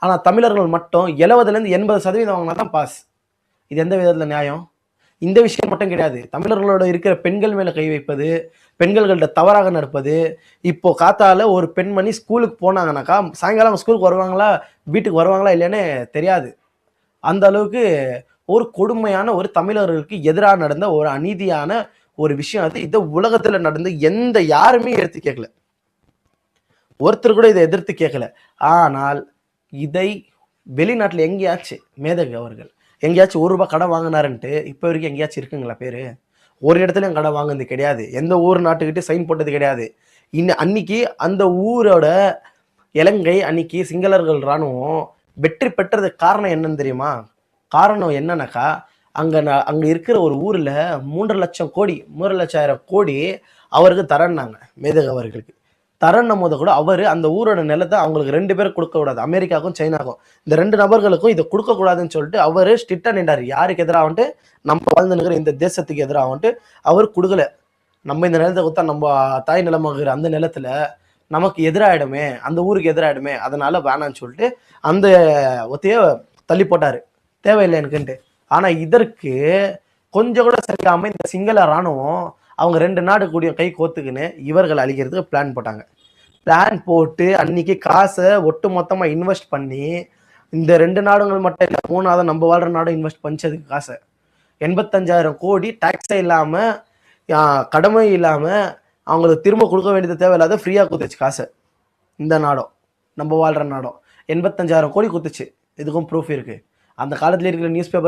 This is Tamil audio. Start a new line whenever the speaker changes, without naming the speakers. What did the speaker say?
ஆனால் தமிழர்கள் மட்டும் 70% 80% வாங்கினா தான் பாஸ். இது எந்த விதத்தில் நியாயம்? இந்த விஷயம் மட்டும் கிடையாது. தமிழர்களோட இருக்கிற பெண்கள் மேல கை வைப்பது, பெண்கள்கிட்ட தவறாக நடப்பது. இப்போ காத்தால ஒரு பெண்மணி ஸ்கூலுக்கு போனாங்கனாக்கா, சாயங்காலம் ஸ்கூலுக்கு வருவாங்களா, வீட்டுக்கு வருவாங்களா இல்லையானே தெரியாது. அந்த அளவுக்கு ஒரு கொடுமையான ஒரு தமிழர்களுக்கு எதிராக நடந்த ஒரு அநீதியான ஒரு விஷயம் அது. இந்த உலகத்துல நடந்து யாருமே எடுத்து கேட்கல. ஒருத்தர் கூட இதை எதிர்த்து கேட்கல. ஆனால் இதை வெளிநாட்டுல எங்கேயாச்சும் மேதகு அவர்கள் எங்கேயாச்சும் ₹1 கடன் வாங்கினாருன்ட்டு இப்போ வரைக்கும் எங்கேயாச்சும் இருக்குங்களா பேரு? ஒரு இடத்துலயும் கடன் வாங்கினது கிடையாது. எந்த ஊர் நாட்டுக்கிட்டே சைன் போட்டது கிடையாது. அன்னைக்கு அந்த ஊரோட இலங்கை அன்னைக்கு சிங்களர்கள் இராணுவம் வெற்றி பெற்றதுக்கு காரணம் என்னன்னு தெரியுமா? காரணம் என்னன்னாக்கா, அங்க இருக்கிற ஒரு ஊர்ல 3,00,000 கோடி அவருக்கு தரேன்னாங்க, மேதகு அவர்களுக்கு. தரணும் போது கூட அவரு அந்த ஊரோட நிலத்தை அவங்களுக்கு 2 பேரும் கொடுக்க கூடாது, அமெரிக்காவுக்கும் சைனாக்கும். இந்த 2 நபர்களுக்கும் இதை கொடுக்க கூடாதுன்னு சொல்லிட்டு அவரு ஸ்ட்ரிக்டா நின்றாரு. யாருக்கு எதிராக வந்துட்டு? நம்ம வாழ்ந்து நிற்கிற இந்த தேசத்துக்கு எதிராக வந்துட்டு அவர் கொடுக்கல. நம்ம இந்த நிலத்தை கொடுத்தா நம்ம தாய் நிலமாகிற அந்த நிலத்துல நமக்கு எதிராயிடுமே, அந்த ஊருக்கு எதிராயிடுமே, அதனால வேணான்னு சொல்லிட்டு அந்த ஒத்தைய தள்ளி போட்டாரு, தேவையில்லை எனக்குன்ட்டு. ஆனா இதற்கு கொஞ்சம் கூட சரியாம இந்த சிங்கள இராணுவம் அவங்க 2 நாடு கூடிய கை கோத்துக்குன்னு இவர்கள் அழிக்கிறதுக்கு பிளான் போட்டாங்க. பிளான் போட்டு அன்னைக்கு காசை ஒட்டு மொத்தமா இன்வெஸ்ட் பண்ணி, இந்த 2 நாடுகள் மட்டும் இல்லை, 3வது நம்ம வாழ்ற நாடும் இன்வெஸ்ட் பண்ணிச்சதுக்கு காசை 85,000 கோடி டாக்ஸே இல்லாம, கடமை இல்லாம அவங்களுக்கு திரும்ப கொடுக்க வேண்டியது தேவையில்லாத ஃப்ரீயா குத்துச்சு காசை. இந்த நாடும் நம்ம வாழ்ற நாடும் 85,000 கோடி குத்துச்சு. இதுக்கும் ப்ரூஃப் இருக்கு. அந்த காலத்துல இருக்கிற நியூஸ் பேப்பர்